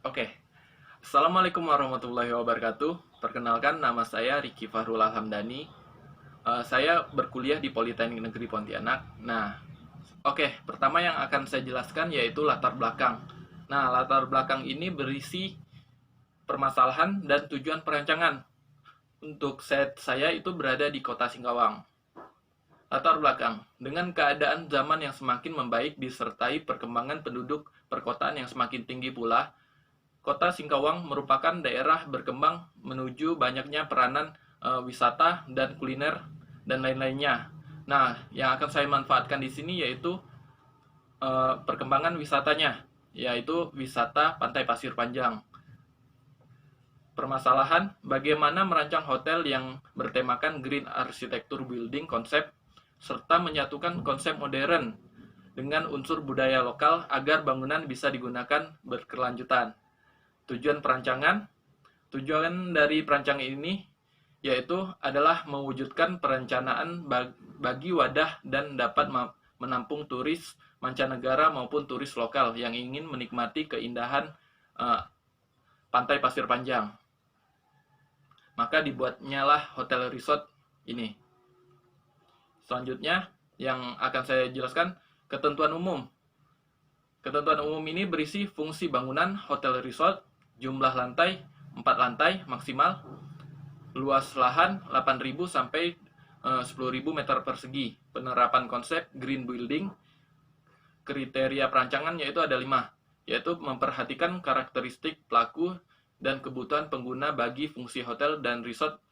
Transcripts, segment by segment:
Oke, Assalamualaikum warahmatullahi wabarakatuh. Perkenalkan, nama saya Riki Fahrul Alhamdani. Saya berkuliah di Politeknik Negeri Pontianak. Pertama yang akan saya jelaskan yaitu latar belakang. Nah, latar belakang ini berisi permasalahan dan tujuan perancangan. Untuk set saya itu berada di kota Singkawang. Latar belakang, dengan keadaan zaman yang semakin membaik disertai perkembangan penduduk perkotaan yang semakin tinggi pula, Kota Singkawang merupakan daerah berkembang menuju banyaknya peranan wisata dan kuliner dan lain-lainnya. Nah, yang akan saya manfaatkan di sini yaitu perkembangan wisatanya, yaitu wisata Pantai Pasir Panjang. Permasalahan, bagaimana merancang hotel yang bertemakan green architecture building konsep serta menyatukan konsep modern dengan unsur budaya lokal agar bangunan bisa digunakan berkelanjutan. Tujuan perancangan, tujuan dari perancangan ini yaitu adalah mewujudkan perencanaan bagi wadah dan dapat menampung turis mancanegara maupun turis lokal yang ingin menikmati keindahan Pantai Pasir Panjang. Maka dibuatnya lah hotel resort ini. Selanjutnya yang akan saya jelaskan ketentuan umum. Ketentuan umum ini berisi fungsi bangunan hotel resort, jumlah lantai 4 lantai maksimal, luas lahan 8.000 sampai 10.000 meter persegi, penerapan konsep green building, kriteria perancangan yaitu ada 5, yaitu memperhatikan karakteristik pelaku dan kebutuhan pengguna bagi fungsi hotel dan resort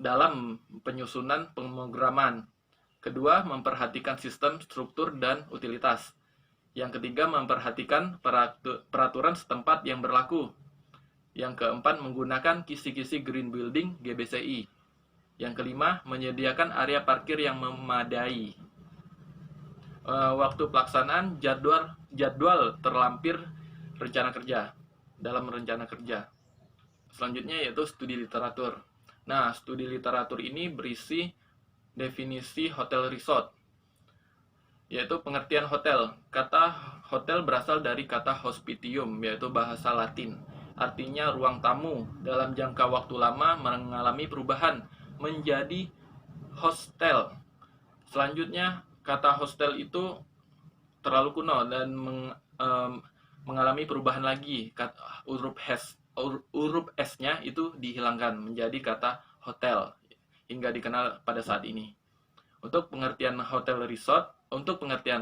dalam penyusunan pemrograman. Kedua, memperhatikan sistem, struktur, dan utilitas. Yang ketiga, memperhatikan peraturan setempat yang berlaku. Yang keempat, menggunakan kisi-kisi Green Building GBCI. Yang kelima, menyediakan area parkir yang memadai. Waktu pelaksanaan jadwal terlampir rencana kerja dalam rencana kerja. Selanjutnya yaitu studi literatur. Nah, studi literatur ini berisi definisi hotel resort, yaitu pengertian hotel. Kata hotel berasal dari kata hospitium, yaitu bahasa Latin. Artinya ruang tamu dalam jangka waktu lama mengalami perubahan menjadi hostel. Selanjutnya, kata hostel itu terlalu kuno dan mengalami perubahan lagi. Huruf S-nya itu dihilangkan menjadi kata hotel hingga dikenal pada saat ini. Untuk pengertian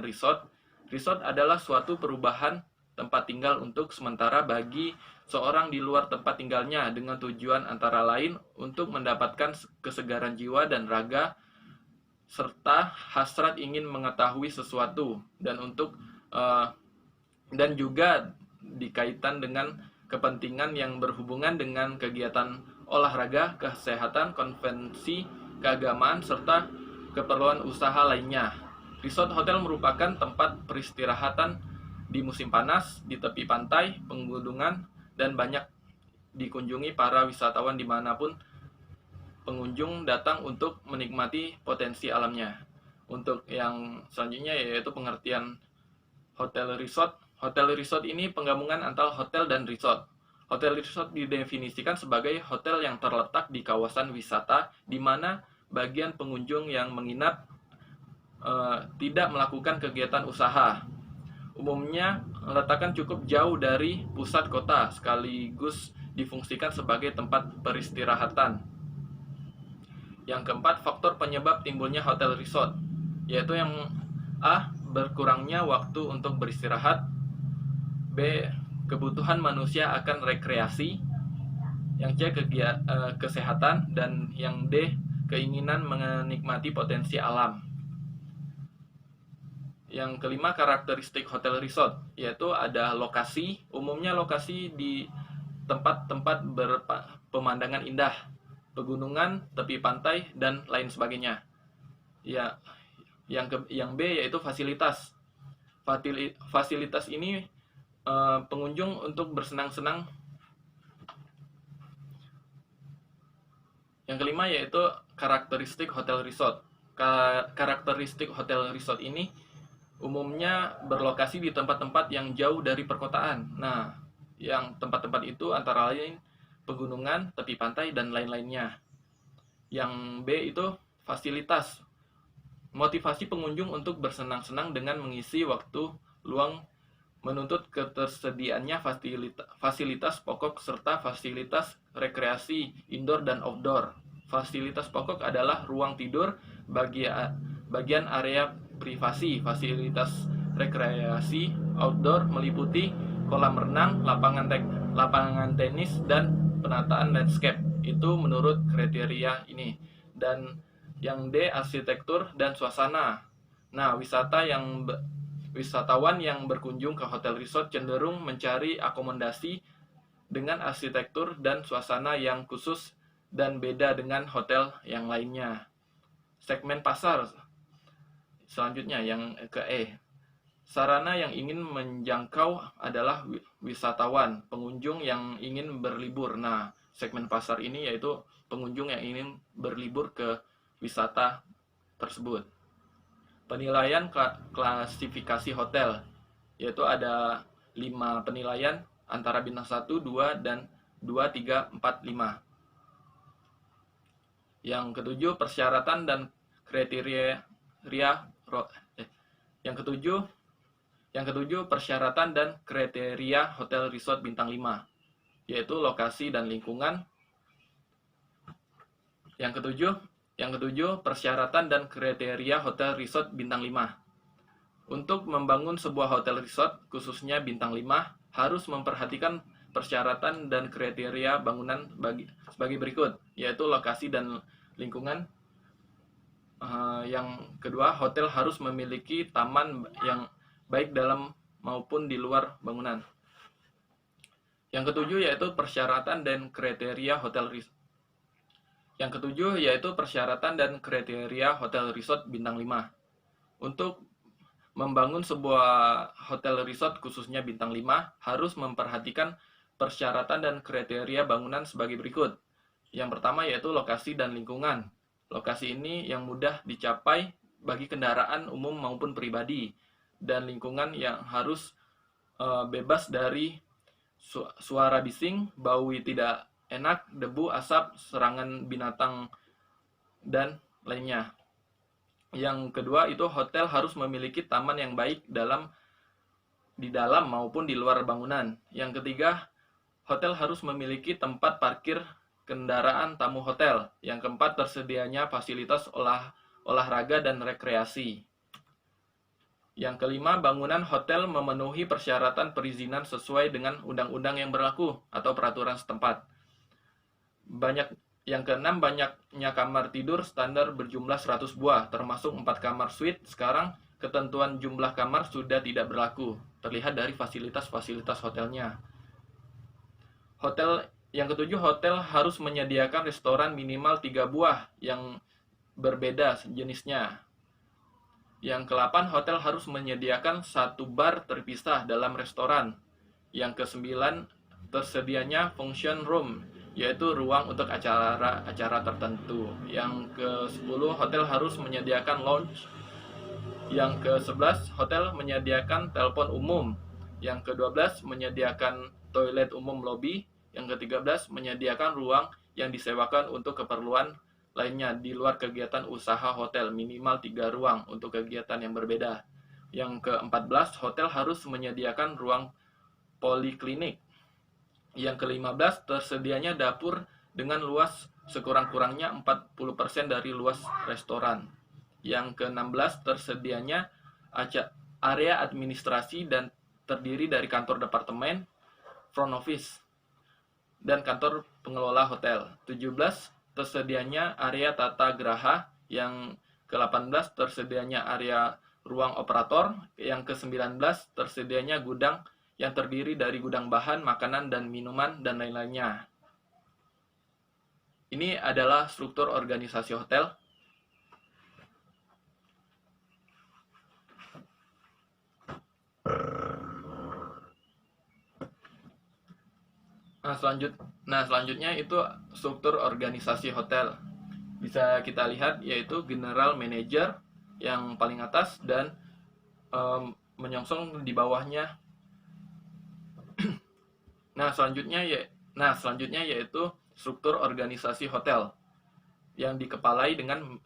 resort adalah suatu perubahan tempat tinggal untuk sementara bagi seorang di luar tempat tinggalnya dengan tujuan antara lain untuk mendapatkan kesegaran jiwa dan raga serta hasrat ingin mengetahui sesuatu dan juga dikaitkan dengan kepentingan yang berhubungan dengan kegiatan olahraga, kesehatan, konvensi, keagamaan, serta keperluan usaha lainnya. Resort hotel merupakan tempat peristirahatan di musim panas, di tepi pantai, pegunungan, dan banyak dikunjungi para wisatawan dimanapun pengunjung datang untuk menikmati potensi alamnya. Untuk yang selanjutnya yaitu pengertian hotel resort. Hotel resort ini penggabungan antara hotel dan resort. Hotel resort didefinisikan sebagai hotel yang terletak di kawasan wisata di mana bagian pengunjung yang menginap tidak melakukan kegiatan usaha. Umumnya letakkan cukup jauh dari pusat kota sekaligus difungsikan sebagai tempat peristirahatan. Yang keempat, faktor penyebab timbulnya hotel resort, yaitu yang A. Berkurangnya waktu untuk beristirahat, B. Kebutuhan manusia akan rekreasi, yang C. Kesehatan, dan yang D. Keinginan menikmati potensi alam. Yang kelima, karakteristik hotel resort, yaitu ada lokasi, umumnya lokasi di tempat-tempat berpemandangan indah, pegunungan, tepi pantai, dan lain sebagainya. Ya, yang B yaitu fasilitas. Fasilitas ini pengunjung untuk bersenang-senang. Yang kelima yaitu karakteristik hotel resort. Karakteristik hotel resort ini umumnya berlokasi di tempat-tempat yang jauh dari perkotaan. Nah, yang tempat-tempat itu antara lain pegunungan, tepi pantai, dan lain-lainnya. Yang B itu fasilitas. Motivasi pengunjung untuk bersenang-senang dengan mengisi waktu luang menuntut ketersediaannya fasilitas pokok serta fasilitas rekreasi indoor dan outdoor. Fasilitas pokok adalah ruang tidur, bagian area privasi. Fasilitas rekreasi outdoor meliputi kolam renang, lapangan tenis, dan penataan landscape. Itu menurut kriteria ini. Dan yang D, arsitektur dan suasana. Nah, wisatawan yang berkunjung ke hotel resort cenderung mencari akomodasi dengan arsitektur dan suasana yang khusus dan beda dengan hotel yang lainnya. Segmen pasar selanjutnya yang ke E. Sarana yang ingin menjangkau adalah wisatawan, pengunjung yang ingin berlibur. Nah, segmen pasar ini yaitu pengunjung yang ingin berlibur ke wisata tersebut. Penilaian klasifikasi hotel, yaitu ada 5 penilaian antara bintang 1, 2, dan 2, 3, 4, 5. Yang ketujuh, persyaratan dan kriteria yang ketujuh, persyaratan dan kriteria hotel resort bintang 5, yaitu lokasi dan lingkungan. Yang ketujuh, persyaratan dan kriteria hotel resort bintang 5. Untuk membangun sebuah hotel resort, khususnya bintang 5, harus memperhatikan persyaratan dan kriteria bangunan sebagai berikut, yaitu lokasi dan lingkungan. Yang kedua, hotel harus memiliki taman yang baik dalam maupun di luar bangunan. Yang ketujuh yaitu persyaratan dan kriteria hotel resort. Yang ketujuh yaitu persyaratan dan kriteria hotel resort bintang 5. Untuk membangun sebuah hotel resort khususnya bintang 5 harus memperhatikan persyaratan dan kriteria bangunan sebagai berikut. Yang pertama yaitu lokasi dan lingkungan. Lokasi ini yang mudah dicapai bagi kendaraan umum maupun pribadi, dan lingkungan yang harus bebas dari suara bising, bau tidak enak, debu, asap, serangan binatang, dan lainnya. Yang kedua itu hotel harus memiliki taman yang baik di dalam maupun di luar bangunan. Yang ketiga, hotel harus memiliki tempat parkir kendaraan tamu hotel. Yang keempat, tersedianya fasilitas olahraga dan rekreasi. Yang kelima, bangunan hotel memenuhi persyaratan perizinan sesuai dengan undang-undang yang berlaku atau peraturan setempat. Yang keenam, banyaknya kamar tidur standar berjumlah 100 buah, termasuk 4 kamar suite. Sekarang ketentuan jumlah kamar sudah tidak berlaku, terlihat dari fasilitas-fasilitas hotelnya. Yang ketujuh, hotel harus menyediakan restoran minimal 3 buah yang berbeda jenisnya. Yang ke-8, hotel harus menyediakan 1 bar terpisah dalam restoran. Yang ke-9, tersedianya function room, yaitu ruang untuk acara tertentu. Yang ke-10, hotel harus menyediakan lounge. Yang ke-11, hotel menyediakan telepon umum. Yang ke-12, menyediakan toilet umum lobby. Yang ke-13, menyediakan ruang yang disewakan untuk keperluan lainnya di luar kegiatan usaha hotel, minimal 3 ruang untuk kegiatan yang berbeda. Yang ke-14, hotel harus menyediakan ruang poliklinik. Yang ke-15, tersedianya dapur dengan luas sekurang-kurangnya 40% dari luas restoran. Yang ke-16, tersedianya area administrasi dan terdiri dari kantor departemen, front office, dan kantor pengelola hotel. 17, tersedianya area tata geraha. Yang ke-18, tersedianya area ruang operator. Yang ke-19, tersedianya gudang yang terdiri dari gudang bahan, makanan, dan minuman, dan lain-lainnya. Ini adalah struktur organisasi hotel. Selanjutnya itu struktur organisasi hotel. Bisa kita lihat yaitu general manager yang paling atas dan menyongsong di bawahnya. Nah, selanjutnya yaitu struktur organisasi hotel yang dikepalai dengan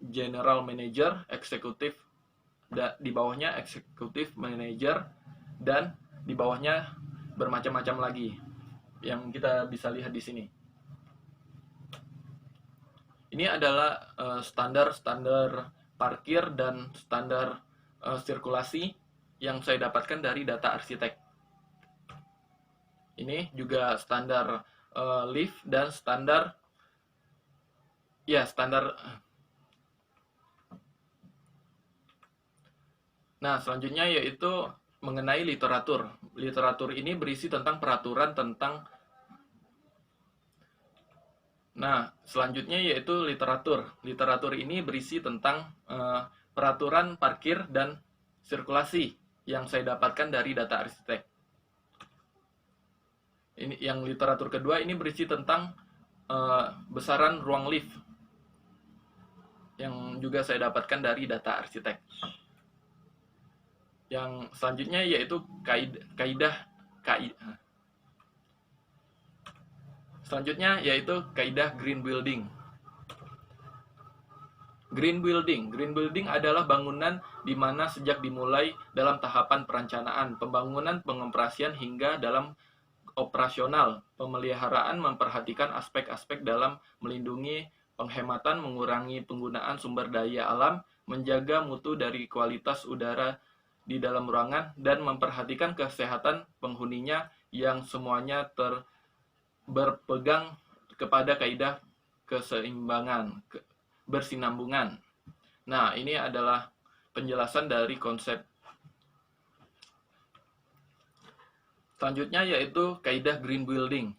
general manager, eksekutif, di bawahnya eksekutif manager, dan di bawahnya bermacam-macam lagi yang kita bisa lihat di sini. Ini adalah standar parkir dan standar sirkulasi yang saya dapatkan dari data arsitek. Ini juga standar lift dan standar Nah, selanjutnya yaitu mengenai literatur. Literatur ini berisi tentang peraturan tentang. Nah, selanjutnya yaitu literatur. Literatur ini berisi tentang peraturan parkir dan sirkulasi yang saya dapatkan dari data arsitek. Ini yang literatur kedua ini berisi tentang besaran ruang lift yang juga saya dapatkan dari data arsitek. Yang selanjutnya yaitu kaidah green building. Green building adalah bangunan di mana sejak dimulai dalam tahapan perencanaan, pembangunan, pengoperasian hingga dalam operasional, pemeliharaan memperhatikan aspek-aspek dalam melindungi penghematan, mengurangi penggunaan sumber daya alam, menjaga mutu dari kualitas udara di dalam ruangan, dan memperhatikan kesehatan penghuninya yang semuanya berpegang kepada kaidah bersinambungan. Nah, ini adalah penjelasan dari konsep. Selanjutnya yaitu kaidah green building.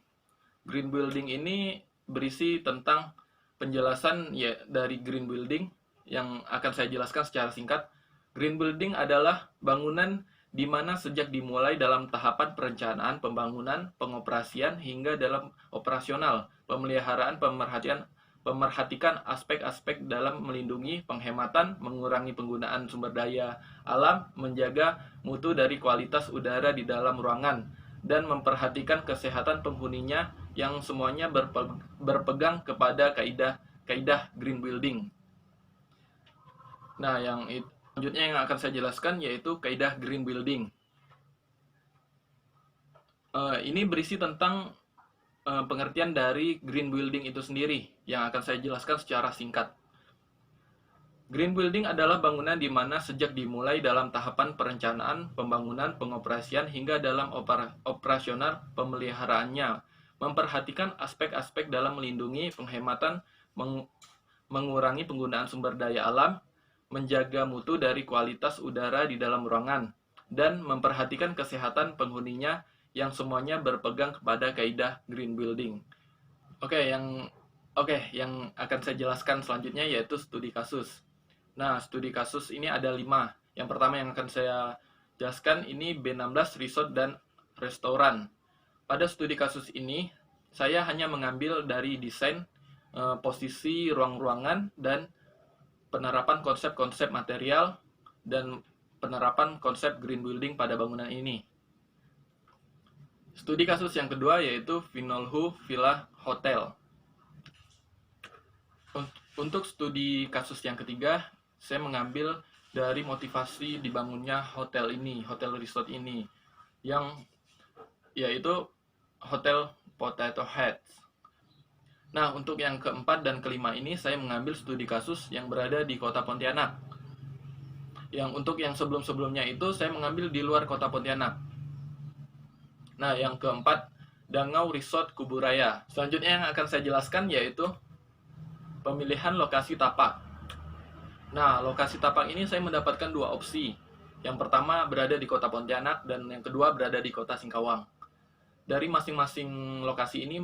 Green building ini berisi tentang penjelasan dari green building yang akan saya jelaskan secara singkat. Green building adalah bangunan di mana sejak dimulai dalam tahapan perencanaan, pembangunan, pengoperasian hingga dalam operasional, pemeliharaan, pemerhatikan aspek-aspek dalam melindungi penghematan, mengurangi penggunaan sumber daya alam, menjaga mutu dari kualitas udara di dalam ruangan, dan memperhatikan kesehatan penghuninya yang semuanya berpegang kepada kaidah green building. Nah, selanjutnya yang akan saya jelaskan yaitu kaidah green building. Ini berisi tentang pengertian dari green building itu sendiri yang akan saya jelaskan secara singkat. Green building adalah bangunan di mana sejak dimulai dalam tahapan perencanaan, pembangunan, pengoperasian hingga dalam operasional pemeliharaannya, memperhatikan aspek-aspek dalam melindungi penghematan, mengurangi penggunaan sumber daya alam, menjaga mutu dari kualitas udara di dalam ruangan, dan memperhatikan kesehatan penghuninya yang semuanya berpegang kepada kaidah green building. Yang akan saya jelaskan selanjutnya yaitu studi kasus. Nah, studi kasus ini ada 5. Yang pertama yang akan saya jelaskan ini B16 Resort dan Restoran. Pada studi kasus ini, saya hanya mengambil dari desain, posisi ruang-ruangan, dan penerapan konsep-konsep material dan penerapan konsep green building pada bangunan ini. Studi kasus yang kedua yaitu Vinalhu Villa Hotel. Untuk studi kasus yang ketiga, saya mengambil dari motivasi dibangunnya hotel resort ini, yang yaitu Hotel Potato Heads. Nah, untuk yang keempat dan kelima ini saya mengambil studi kasus yang berada di kota Pontianak. Untuk yang sebelum-sebelumnya itu saya mengambil di luar kota Pontianak. Nah, yang keempat, Dangau Resort Kuburaya. Selanjutnya yang akan saya jelaskan yaitu pemilihan lokasi tapak. Nah, lokasi tapak ini saya mendapatkan 2 opsi. Yang pertama berada di kota Pontianak dan yang kedua berada di kota Singkawang. Dari masing-masing lokasi ini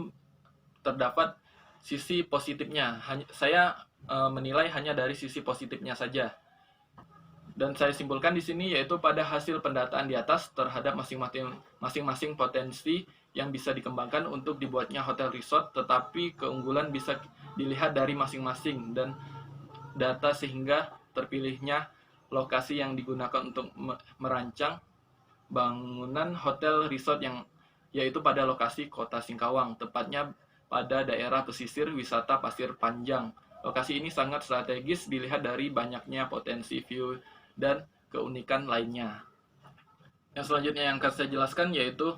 terdapat sisi positifnya. Saya menilai hanya dari sisi positifnya saja. Dan saya simpulkan di sini yaitu pada hasil pendataan di atas terhadap masing-masing potensi yang bisa dikembangkan untuk dibuatnya hotel resort, tetapi keunggulan bisa dilihat dari masing-masing dan data sehingga terpilihnya lokasi yang digunakan untuk merancang bangunan hotel resort yaitu pada lokasi Kota Singkawang, tepatnya pada daerah pesisir wisata Pasir Panjang. Lokasi ini sangat strategis dilihat dari banyaknya potensi view dan keunikan lainnya. Yang selanjutnya yang akan saya jelaskan yaitu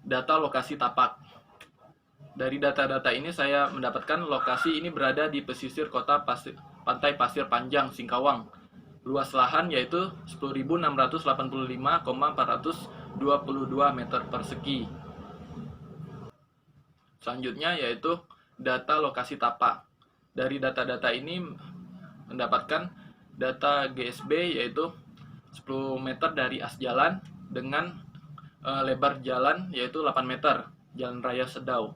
data lokasi tapak. Dari data-data ini saya mendapatkan lokasi ini berada di pesisir Pantai Pasir Panjang, Singkawang. Luas lahan yaitu 10.685,422 meter persegi. Selanjutnya yaitu data lokasi tapak. Dari data-data ini mendapatkan data GSB yaitu 10 meter dari as jalan dengan lebar jalan yaitu 8 meter, Jalan Raya Sedau.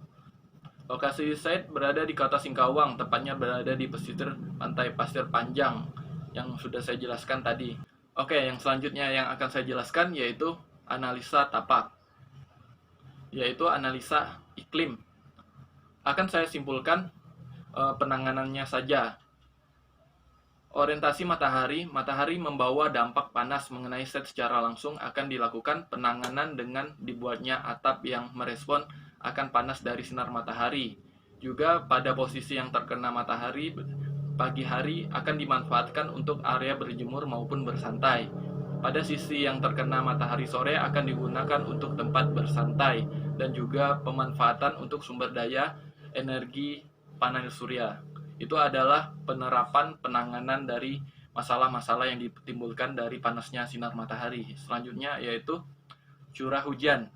Lokasi site berada di Kota Singkawang, tepatnya berada di pesisir Pantai Pasir Panjang yang sudah saya jelaskan tadi. Oke, yang selanjutnya yang akan saya jelaskan yaitu analisa tapak, yaitu analisa iklim. Akan saya simpulkan penanganannya saja. Orientasi matahari membawa dampak panas mengenai set secara langsung akan dilakukan penanganan dengan dibuatnya atap yang merespon akan panas dari sinar matahari. Juga pada posisi yang terkena matahari pagi hari akan dimanfaatkan untuk area berjemur maupun bersantai. Pada sisi yang terkena matahari sore akan digunakan untuk tempat bersantai dan juga pemanfaatan untuk sumber daya energi panel surya. Itu adalah penerapan penanganan dari masalah-masalah yang ditimbulkan dari panasnya sinar matahari. Selanjutnya yaitu curah hujan.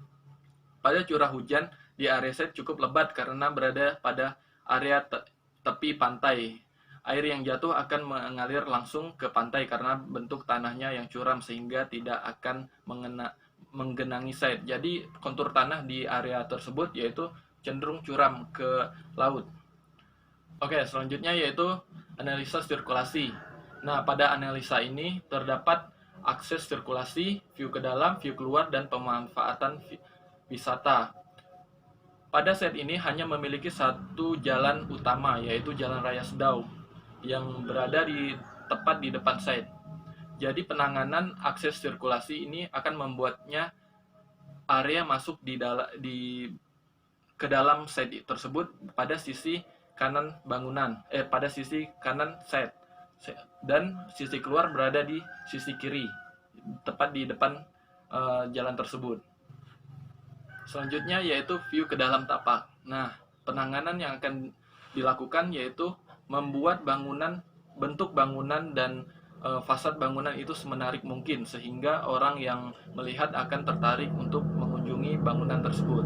Pada curah hujan di area set cukup lebat karena berada pada area tepi pantai. Air yang jatuh akan mengalir langsung ke pantai karena bentuk tanahnya yang curam sehingga tidak akan menggenangi site. Jadi kontur tanah di area tersebut yaitu cenderung curam ke laut. Oke, selanjutnya yaitu analisa sirkulasi. Nah, pada analisa ini terdapat akses sirkulasi, view ke dalam, view keluar, dan pemanfaatan wisata. Pada set ini hanya memiliki satu jalan utama, yaitu Jalan Raya Sedau, yang berada tepat di depan set. Jadi penanganan akses sirkulasi ini akan membuatnya area masuk ke dalam set tersebut pada sisi kanan bangunan, pada sisi kanan set, dan sisi keluar berada di sisi kiri, tepat di depan jalan tersebut. Selanjutnya yaitu view ke dalam tapak. Nah, penanganan yang akan dilakukan yaitu membuat bentuk bangunan dan fasad bangunan itu semenarik mungkin sehingga orang yang melihat akan tertarik untuk mengunjungi bangunan tersebut.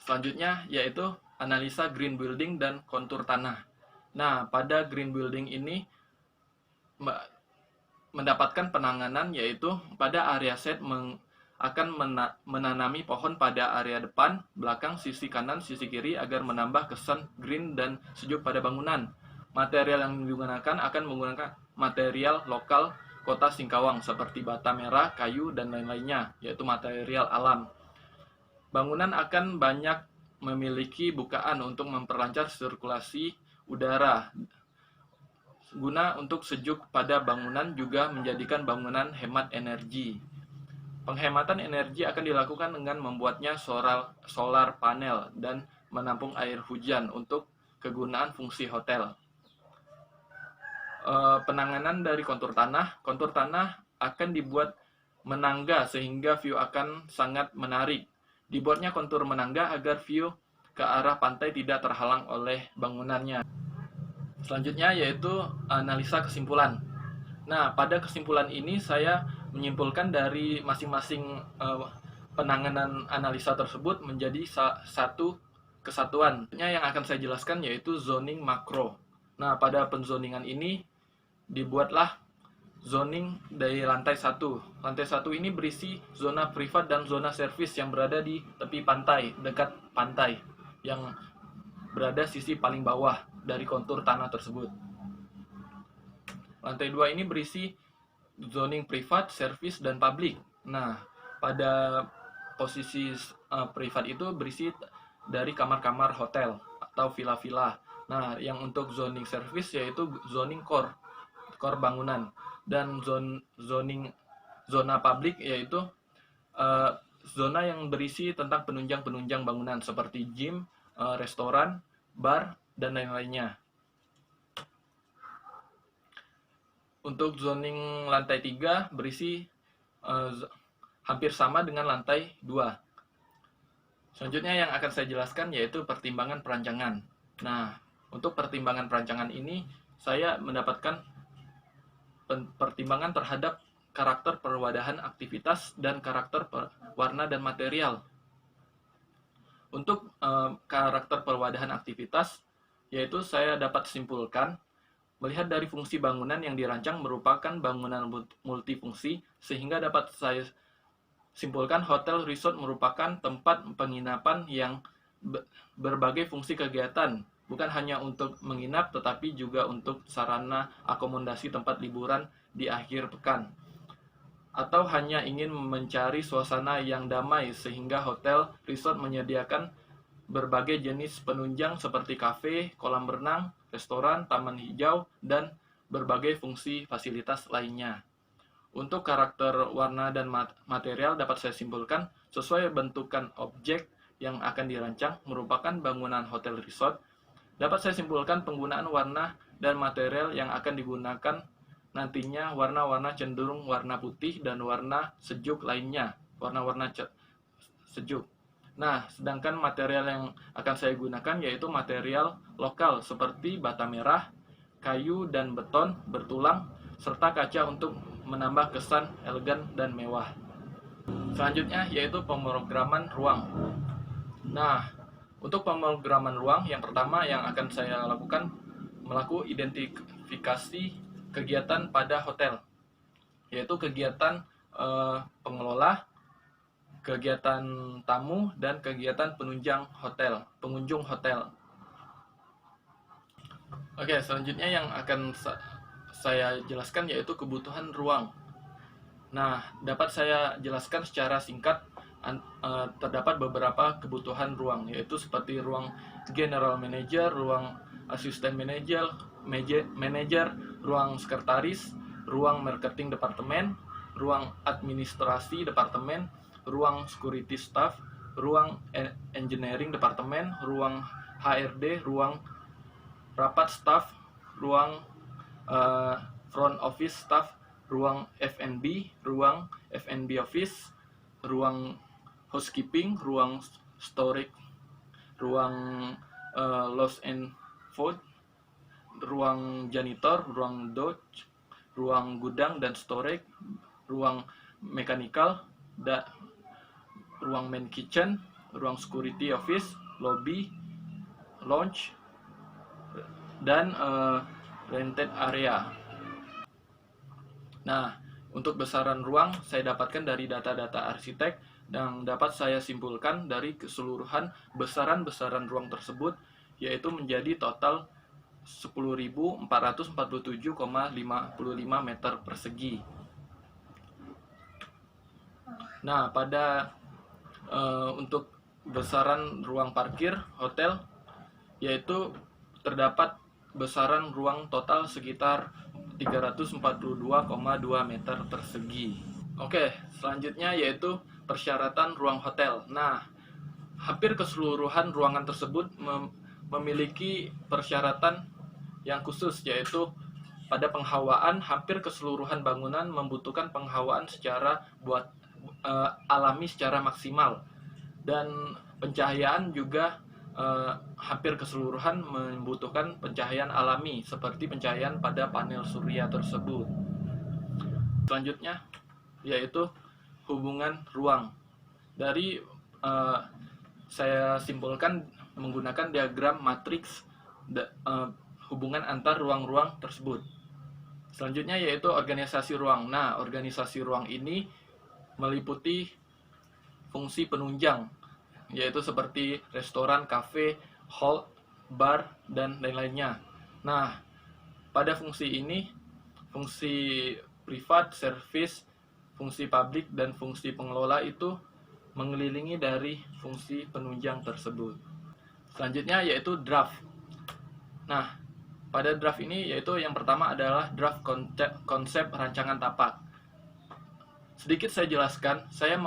Selanjutnya yaitu analisa green building dan kontur tanah. Nah, pada green building ini mendapatkan penanganan yaitu pada area set akan menanami pohon pada area depan, belakang, sisi kanan, sisi kiri agar menambah kesan green dan sejuk pada bangunan. Material yang digunakan akan menggunakan material lokal Kota Singkawang seperti bata merah, kayu, dan lain-lainnya, yaitu material alam. Bangunan akan banyak memiliki bukaan untuk memperlancar sirkulasi udara. Guna untuk sejuk pada bangunan juga menjadikan bangunan hemat energi. Penghematan energi akan dilakukan dengan membuatnya solar panel dan menampung air hujan untuk kegunaan fungsi hotel. Penanganan dari kontur tanah akan dibuat menangga sehingga view akan sangat menarik. Dibuatnya kontur menangga agar view ke arah pantai tidak terhalang oleh bangunannya. Selanjutnya yaitu analisa kesimpulan. Nah, pada kesimpulan ini saya menyimpulkan dari masing-masing penanganan analisa tersebut menjadi satu kesatuan. Yang akan saya jelaskan yaitu zoning makro. Nah, pada penzoningan ini dibuatlah zoning dari lantai 1. Lantai 1 ini berisi zona privat dan zona servis yang berada di tepi pantai, dekat pantai, yang berada sisi paling bawah dari kontur tanah tersebut. Lantai 2 ini berisi zoning privat, servis, dan publik. Nah, pada posisi privat itu berisi dari kamar-kamar hotel atau villa-villa. Nah, yang untuk zoning service yaitu zoning core bangunan, dan zona publik yaitu zona yang berisi tentang penunjang bangunan seperti gym, restoran, bar, dan lain-lainnya. Untuk zoning lantai 3 berisi hampir sama dengan lantai 2. Selanjutnya yang akan saya jelaskan yaitu pertimbangan perancangan. Nah, untuk pertimbangan perancangan ini saya mendapatkan pertimbangan terhadap karakter perwadahan aktivitas dan karakter warna dan material. Untuk karakter perwadahan aktivitas, yaitu saya dapat simpulkan melihat dari fungsi bangunan yang dirancang merupakan bangunan multifungsi, sehingga dapat saya simpulkan hotel resort merupakan tempat penginapan yang berbagai fungsi kegiatan, bukan hanya untuk menginap tetapi juga untuk sarana akomodasi tempat liburan di akhir pekan, atau hanya ingin mencari suasana yang damai, sehingga hotel resort menyediakan berbagai jenis penunjang seperti kafe, kolam renang, restoran, taman hijau, dan berbagai fungsi fasilitas lainnya. Untuk karakter warna dan material dapat saya simpulkan sesuai bentukan objek yang akan dirancang merupakan bangunan hotel resort. Dapat saya simpulkan penggunaan warna dan material yang akan digunakan nantinya warna-warna cenderung warna putih dan warna sejuk lainnya, warna-warna sejuk. Nah, sedangkan material yang akan saya gunakan yaitu material lokal seperti bata merah, kayu dan beton bertulang, serta kaca untuk menambah kesan elegan dan mewah. Selanjutnya yaitu pemrograman ruang. Nah, untuk pemrograman ruang yang pertama yang akan saya lakukan melakukan identifikasi kegiatan pada hotel, yaitu kegiatan pengelola, kegiatan tamu, dan kegiatan pengunjung hotel. Oke, selanjutnya yang akan saya jelaskan yaitu kebutuhan ruang. Nah, dapat saya jelaskan secara singkat. Terdapat beberapa kebutuhan ruang, yaitu seperti ruang general manager, ruang asisten manager, ruang sekretaris, ruang marketing departemen, ruang administrasi departemen, ruang security staff, ruang engineering departemen, ruang HRD, ruang rapat staff, ruang front office staff, ruang F&B, ruang F&B office, ruang housekeeping, ruang storage, ruang lost and food, ruang janitor, ruang dodge, ruang gudang dan storage, ruang mechanical, ruang main kitchen, ruang security office, lobby, lounge, dan rented area. Nah, untuk besaran ruang saya dapatkan dari data-data arsitek dan dapat saya simpulkan dari keseluruhan besaran ruang tersebut, yaitu menjadi total 10.447,55 meter persegi. Nah, pada untuk besaran ruang parkir hotel, yaitu terdapat besaran ruang total sekitar 342,2 meter persegi. Oke, selanjutnya yaitu persyaratan ruang hotel. Nah, hampir keseluruhan ruangan tersebut memiliki persyaratan yang khusus, yaitu pada penghawaan hampir keseluruhan bangunan membutuhkan penghawaan secara alami secara maksimal, dan pencahayaan juga hampir keseluruhan membutuhkan pencahayaan alami seperti pencahayaan pada panel surya tersebut. Selanjutnya yaitu hubungan ruang. Dari saya simpulkan menggunakan diagram matriks hubungan antar ruang-ruang tersebut. Selanjutnya yaitu organisasi ruang. Nah, organisasi ruang ini meliputi fungsi penunjang, yaitu seperti restoran, kafe, hall, bar, dan lain-lainnya. Nah, pada fungsi ini, fungsi privat, service, fungsi publik, dan fungsi pengelola itu mengelilingi dari fungsi penunjang tersebut. Selanjutnya yaitu draft. Nah, pada draft ini yaitu yang pertama adalah draft konsep rancangan tapak. Sedikit saya jelaskan, saya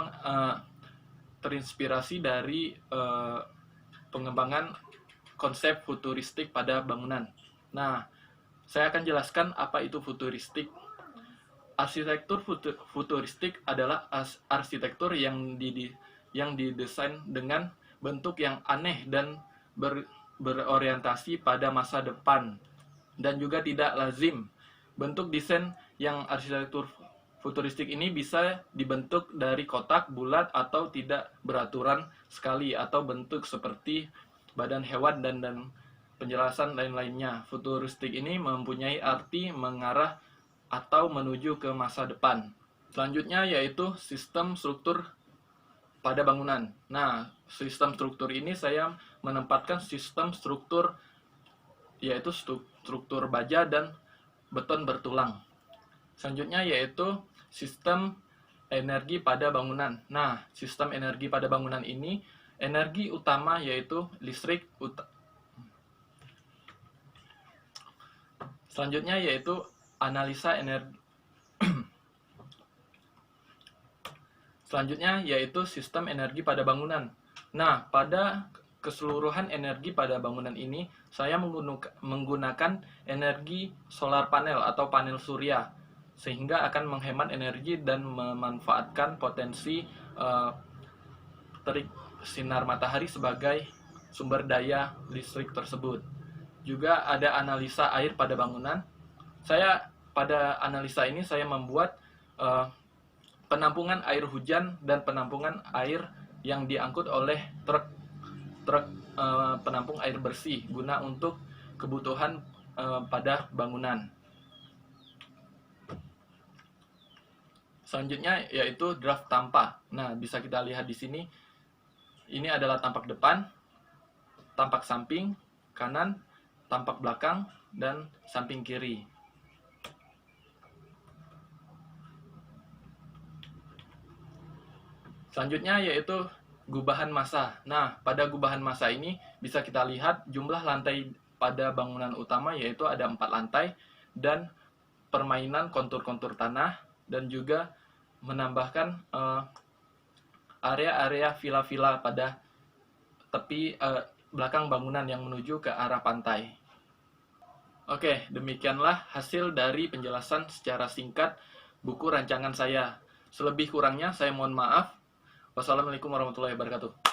terinspirasi dari pengembangan konsep futuristik pada bangunan. Nah, saya akan jelaskan apa itu futuristik. Arsitektur futuristik adalah arsitektur yang didesain dengan bentuk yang aneh dan berorientasi pada masa depan, dan juga tidak lazim. Bentuk desain yang arsitektur futuristik ini bisa dibentuk dari kotak, bulat, atau tidak beraturan sekali, atau bentuk seperti badan hewan dan penjelasan lain-lainnya. Futuristik ini mempunyai arti mengarah atau menuju ke masa depan. Selanjutnya yaitu sistem struktur pada bangunan. Nah, sistem struktur ini saya menempatkan sistem struktur yaitu struktur baja dan beton bertulang. Selanjutnya yaitu sistem energi pada bangunan. Nah, sistem energi pada bangunan ini, energi utama yaitu listrik. Selanjutnya yaitu analisa energi. Selanjutnya yaitu sistem energi pada bangunan. Nah, pada keseluruhan energi pada bangunan ini, saya menggunakan energi solar panel atau panel surya, sehingga akan menghemat energi dan memanfaatkan potensi terik sinar matahari sebagai sumber daya listrik tersebut. Juga ada analisa air pada bangunan. Pada analisa ini saya membuat penampungan air hujan dan penampungan air yang diangkut oleh truk penampung air bersih guna untuk kebutuhan pada bangunan. Selanjutnya yaitu draft tampak. Nah, bisa kita lihat di sini. Ini adalah tampak depan, tampak samping kanan, tampak belakang, dan samping kiri. Selanjutnya yaitu gubahan massa. Nah, pada gubahan massa ini bisa kita lihat jumlah lantai pada bangunan utama yaitu ada 4 lantai, dan permainan kontur-kontur tanah, dan juga menambahkan area-area villa-villa pada tepi belakang bangunan yang menuju ke arah pantai. Oke, demikianlah hasil dari penjelasan secara singkat buku rancangan saya. Selebih kurangnya saya mohon maaf. Wassalamualaikum warahmatullahi wabarakatuh.